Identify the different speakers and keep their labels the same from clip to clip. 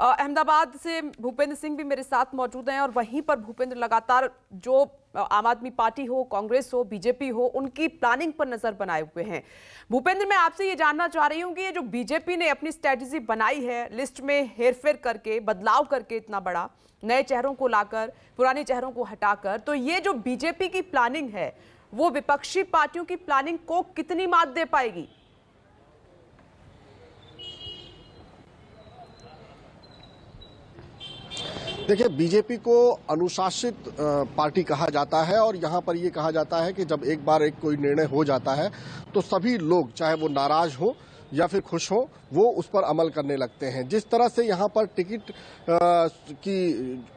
Speaker 1: अहमदाबाद से भूपेंद्र सिंह भी मेरे साथ मौजूद हैं और वहीं पर भूपेंद्र लगातार जो आम आदमी पार्टी हो, कांग्रेस हो, बीजेपी हो, उनकी प्लानिंग पर नजर बनाए हुए हैं। भूपेंद्र, मैं आपसे ये जानना चाह रही हूं कि ये जो बीजेपी ने अपनी स्ट्रेटजी बनाई है, लिस्ट में हेरफेर करके, बदलाव करके, इतना बड़ा, नए चेहरों को लाकर, पुराने चेहरों को हटाकर, तो ये जो बीजेपी की प्लानिंग है वो विपक्षी पार्टियों की प्लानिंग को कितनी मात दे पाएगी?
Speaker 2: देखिए, बीजेपी को अनुशासित पार्टी कहा जाता है और यहाँ पर ये कहा जाता है कि जब एक बार कोई निर्णय हो जाता है तो सभी लोग, चाहे वो नाराज हो या फिर खुश हो, वो उस पर अमल करने लगते हैं। जिस तरह से यहाँ पर टिकट की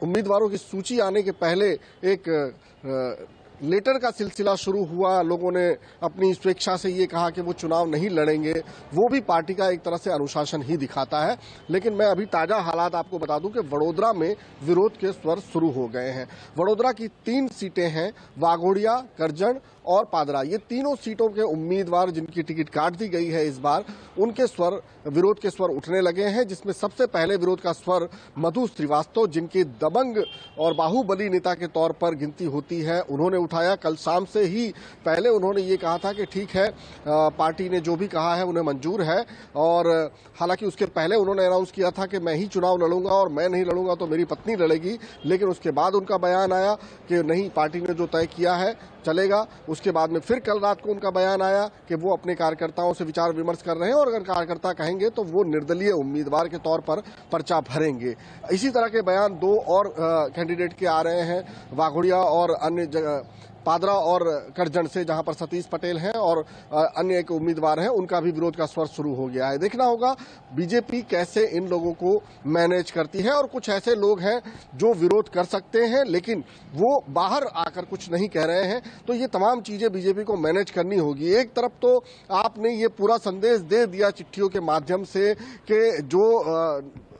Speaker 2: उम्मीदवारों की सूची आने के पहले एक लेटर का सिलसिला शुरू हुआ, लोगों ने अपनी स्वेच्छा से ये कहा कि वो चुनाव नहीं लड़ेंगे, वो भी पार्टी का एक तरह से अनुशासन ही दिखाता है। लेकिन मैं अभी ताजा हालात आपको बता दूं कि वडोदरा में विरोध के स्वर शुरू हो गए हैं। वडोदरा की 3 सीटें हैं, वाघोडिया, करजन और पादरा। ये तीनों सीटों के उम्मीदवार जिनकी टिकट काट दी गई है इस बार, उनके स्वर, विरोध के स्वर उठने लगे हैं। जिसमें सबसे पहले विरोध का स्वर मधु श्रीवास्तव, जिनकी दबंग और बाहुबली नेता के तौर पर गिनती होती है, उन्होंने उठाया। कल शाम से ही पहले उन्होंने ये कहा था कि ठीक है, पार्टी ने जो भी कहा है उन्हें मंजूर है। और हालांकि उसके पहले उन्होंने अनाउंस किया था कि मैं ही चुनाव लड़ूंगा और मैं नहीं लड़ूंगा तो मेरी पत्नी लड़ेगी। लेकिन उसके बाद उनका बयान आया कि नहीं, पार्टी ने जो तय किया है चलेगा। उसके बाद में फिर कल रात को उनका बयान आया कि वो अपने कार्यकर्ताओं से विचार विमर्श कर रहे हैं और अगर कार्यकर्ता कहेंगे तो वो निर्दलीय उम्मीदवार के तौर पर पर्चा भरेंगे। इसी तरह के बयान 2 और कैंडिडेट के आ रहे हैं, वाघोडिया और अन्य जगह, पादरा और करजन से, जहां पर सतीश पटेल हैं और अन्य एक उम्मीदवार हैं, उनका भी विरोध का स्वर शुरू हो गया है। देखना होगा बीजेपी कैसे इन लोगों को मैनेज करती है। और कुछ ऐसे लोग हैं जो विरोध कर सकते हैं लेकिन वो बाहर आकर कुछ नहीं कह रहे हैं, तो ये तमाम चीजें बीजेपी को मैनेज करनी होगी। एक तरफ तो आपने ये पूरा संदेश दे दिया चिट्ठियों के माध्यम से कि जो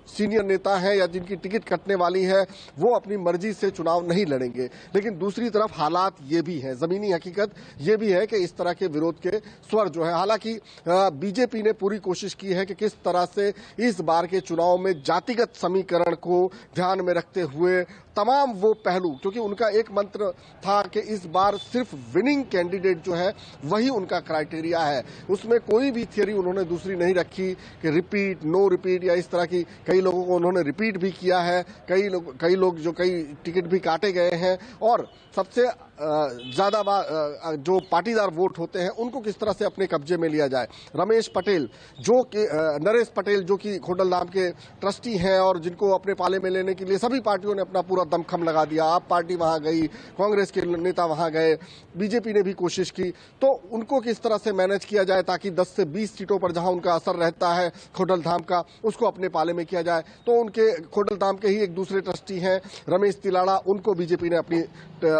Speaker 2: सीनियर नेता है या जिनकी टिकट कटने वाली है वो अपनी मर्जी से चुनाव नहीं लड़ेंगे, लेकिन दूसरी तरफ हालात ये भी है, जमीनी हकीकत ये भी है कि इस तरह के विरोध के स्वर जो है, हालांकि बीजेपी ने पूरी कोशिश की है कि किस तरह से इस बार के चुनाव में जातिगत समीकरण को ध्यान में रखते हुए तमाम वो पहलू, क्योंकि उनका एक मंत्र था कि इस बार सिर्फ विनिंग कैंडिडेट जो है वही उनका क्राइटेरिया है। उसमें कोई भी थियरी उन्होंने दूसरी नहीं रखी कि रिपीट, नो रिपीट या इस तरह की। कई लोगों को उन्होंने रिपीट भी किया है, कई लोग जो कई टिकट भी काटे गए हैं। और सबसे ज्यादा जो पाटीदार वोट होते हैं उनको किस तरह से अपने कब्जे में लिया जाए। रमेश पटेल जो कि नरेश पटेल जो कि खोडलधाम के ट्रस्टी हैं और जिनको अपने पाले में लेने के लिए सभी पार्टियों ने अपना पूरा दमखम लगा दिया। आप पार्टी वहां गई, कांग्रेस के नेता वहां गए, बीजेपी ने भी कोशिश की, तो उनको किस तरह से मैनेज किया जाए ताकि 10 से 20 सीटों पर जहां उनका असर रहता है खोडलधाम का, उसको अपने पाले में किया जाए। तो उनके खोडलधाम के ही एक दूसरे ट्रस्टी हैं रमेश तिलाड़ा, उनको बीजेपी ने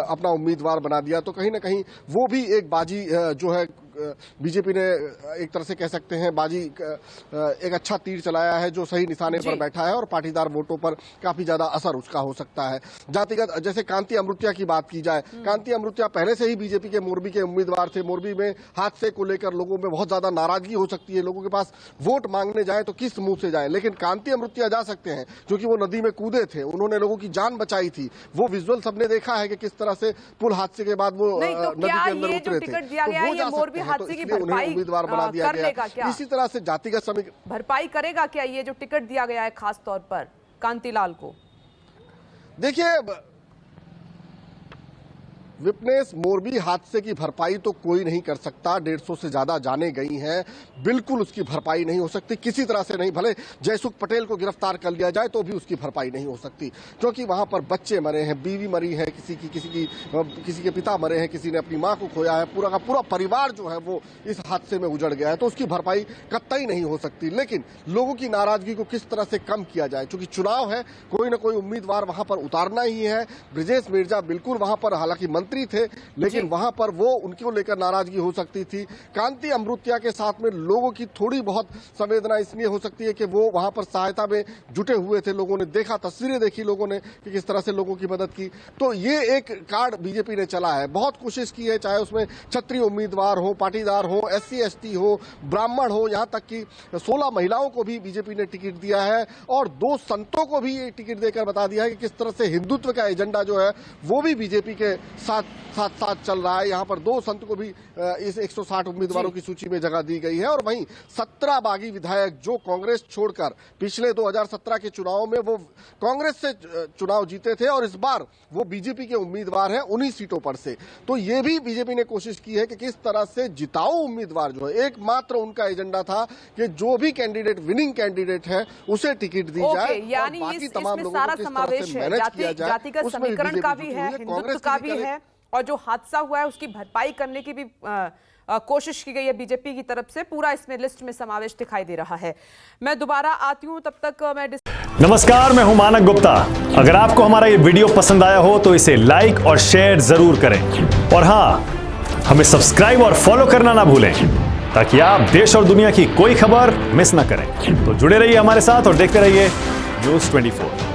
Speaker 2: अपना उम्मीदवार बना दिया। तो कहीं ना कहीं वो भी एक बाजी जो है बीजेपी ने एक तरह से कह सकते हैं बाजी, एक अच्छा तीर चलाया है जो सही निशाने पर बैठा है और पाटीदार वोटों पर काफी ज्यादा असर उसका हो सकता है। जातिगत, जैसे कांति अमृत्या की बात की जाए, कांति अमृत्या पहले से ही बीजेपी के मोरबी के उम्मीदवार थे। मोरबी में हादसे को लेकर लोगों में बहुत ज्यादा नाराजगी हो सकती है, लोगों के पास वोट मांगने जाए तो किस मुंह से जाए। लेकिन कांति अमृत्या जा सकते हैं क्योंकि वो नदी में कूदे थे, उन्होंने लोगों की जान बचाई थी। वो विजुअल सबने देखा है कि किस तरह से पुल हादसे के बाद वो नदी के अंदर उतरे थे।
Speaker 1: हादसे की
Speaker 2: भरपाई उम्मीदवार बना दिया गया। इसी तरह से जातिगत समीकरण
Speaker 1: भरपाई करेगा क्या ये जो टिकट दिया गया है खास तौर पर कांतिलाल को?
Speaker 2: देखिए, विपनेश, मोरबी हादसे की भरपाई तो कोई नहीं कर सकता। 150 से ज्यादा जाने गई हैं, बिल्कुल उसकी भरपाई नहीं हो सकती किसी तरह से नहीं। भले जयसुख पटेल को गिरफ्तार कर लिया जाए तो भी उसकी भरपाई नहीं हो सकती, क्योंकि वहां पर बच्चे मरे हैं, बीवी मरी है, किसी के पिता मरे हैं, किसी ने अपनी मां को खोया है, पूरा का पूरा परिवार जो है वो इस हादसे में उजड़ गया है। तो उसकी भरपाई कतई नहीं हो सकती। लेकिन लोगों की नाराजगी को किस तरह से कम किया जाए, क्योंकि चुनाव है, कोई ना कोई उम्मीदवार वहां पर उतारना ही है। ब्रजेश मेरजा बिल्कुल वहां पर, हालांकि मंत्री थे, लेकिन वहां पर वो उनको लेकर नाराजगी हो सकती थी। कांति अमृतिया के साथ में लोगों की थोड़ी बहुत संवेदना इसलिए हो सकती है कि वो वहां पर सहायता में जुटे हुए थे। लोगों ने देखा, तस्वीरें देखी लोगों ने कि किस तरह से लोगों की मदद की। तो ये एक कार्ड बीजेपी ने चला है, बहुत कोशिश की है, चाहे उसमें क्षत्रिय उम्मीदवार हो, पाटीदार हो, SC ST हो, ब्राह्मण हो, यहां तक कि 16 महिलाओं को भी बीजेपी ने टिकट दिया है और 2 संतों को भी ये टिकट देकर बता दिया है कि किस तरह से हिंदुत्व का एजेंडा जो है वो भी बीजेपी के साथ चल रहा है। यहां पर 2 संत को भी इस 160 उम्मीदवारों की सूची में जगह दी गई है और वहीं 17 बागी विधायक जो कांग्रेस छोड़कर पिछले 2017 के चुनाव में वो कांग्रेस से चुनाव जीते थे और इस बार वो बीजेपी के उम्मीदवार हैं उन्हीं सीटों पर से। तो ये भी बीजेपी ने कोशिश की है कि किस तरह से जिताऊ उम्मीदवार जो है, एकमात्र उनका एजेंडा था कि जो भी कैंडिडेट विनिंग कैंडिडेट है उसे टिकट दी जाए।
Speaker 1: यानी इसमें सारा समावेश है, जातिगत समीकरण का भी है, हिंदुत्व का भी है और जो हादसा हुआ है उसकी भरपाई करने की भी कोशिश की गई है बीजेपी की तरफ से। पूरा इसमें लिस्ट में समावेश दिखाई दे रहा है। मैं दोबारा आती हूं, तब तक मैं
Speaker 3: नमस्कार, मैं हूं मानक गुप्ता। अगर आपको हमारा ये वीडियो पसंद आया हो तो इसे लाइक और शेयर जरूर करें और हां, हमें सब्सक्राइब और फॉलो करना ना भूलें ताकि आप देश और दुनिया की कोई खबर मिस ना करें। तो जुड़े रहिए हमारे साथ और देखते रहिए न्यूज़ 24।